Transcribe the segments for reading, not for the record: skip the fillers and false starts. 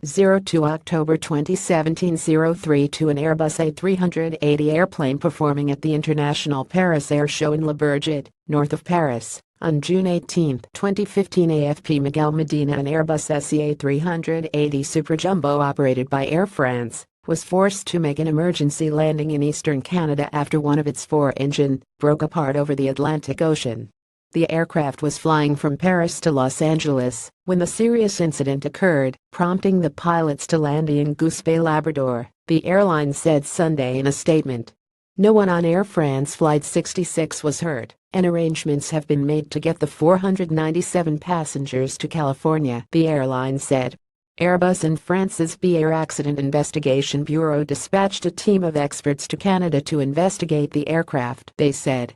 02 October 2017 032 An Airbus A380 airplane performing at the International Paris Airshow in Bourget, north of Paris, on June 18, 2015 AFP Miguel Medina. An Airbus A380 Super Jumbo operated by Air France was forced to make an emergency landing in eastern Canada after one of its four engines broke apart over the Atlantic Ocean. The aircraft was flying from Paris to Los Angeles when the serious incident occurred, prompting the pilots to land in Goose Bay, Labrador, the airline said Sunday in a statement. No one on Air France Flight 66 was hurt, and arrangements have been made to get the 497 passengers to California, the airline said. Airbus and France's Air Accident Investigation Bureau dispatched a team of experts to Canada to investigate the aircraft, they said.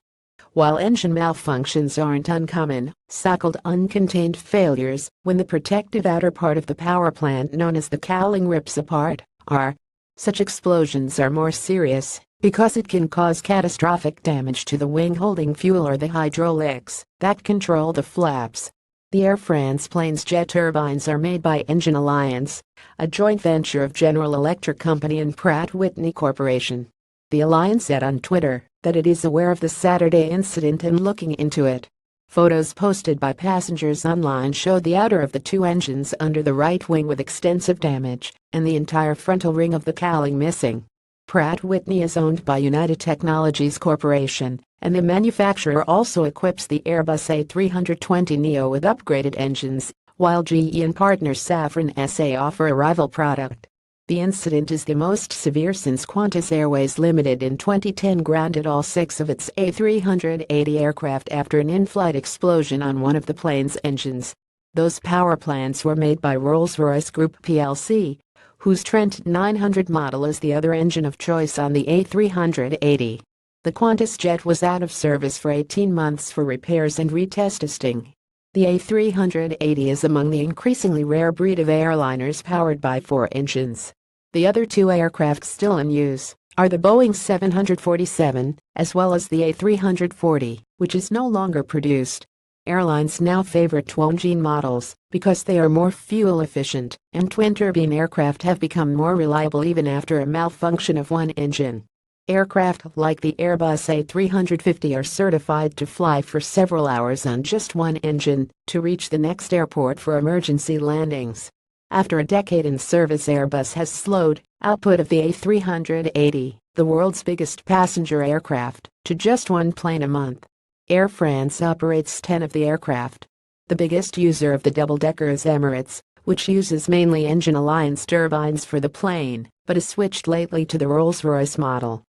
While engine malfunctions aren't uncommon, so-called uncontained failures, when the protective outer part of the power plant known as the cowling rips apart, are. Such explosions are more serious because it can cause catastrophic damage to the wing holding fuel or the hydraulics that control the flaps. The Air France plane's jet turbines are made by Engine Alliance, a joint venture of General Electric Company and Pratt Whitney Corporation. The Alliance said on Twitter that it is aware of the Saturday incident and looking into it. Photos posted by passengers online showed the outer of the two engines under the right wing with extensive damage and the entire frontal ring of the cowling missing. Pratt Whitney is owned by United Technologies Corporation, and the manufacturer also equips the Airbus A320neo with upgraded engines, while GE and partner Safran SA offer a rival product. The incident is the most severe since Qantas Airways Limited in 2010 grounded all six of its A380 aircraft after an in-flight explosion on one of the plane's engines. Those power plants were made by Rolls-Royce Group plc, whose Trent 900 model is the other engine of choice on the A380. The Qantas jet was out of service for 18 months for repairs and retest testing. The A380 is among the increasingly rare breed of airliners powered by four engines. The other two aircraft still in use are the Boeing 747, as well as the A340, which is no longer produced. Airlines now favor twin-engine models because they are more fuel efficient, and twin-turbine aircraft have become more reliable even after a malfunction of one engine. Aircraft like the Airbus A350 are certified to fly for several hours on just one engine to reach the next airport for emergency landings. After a decade in service, Airbus has slowed output of the A380, the world's biggest passenger aircraft, to just one plane a month. Air France operates 10 of the aircraft. The biggest user of the double-decker is Emirates, which uses mainly Engine Alliance turbines for the plane, but has switched lately to the Rolls-Royce model.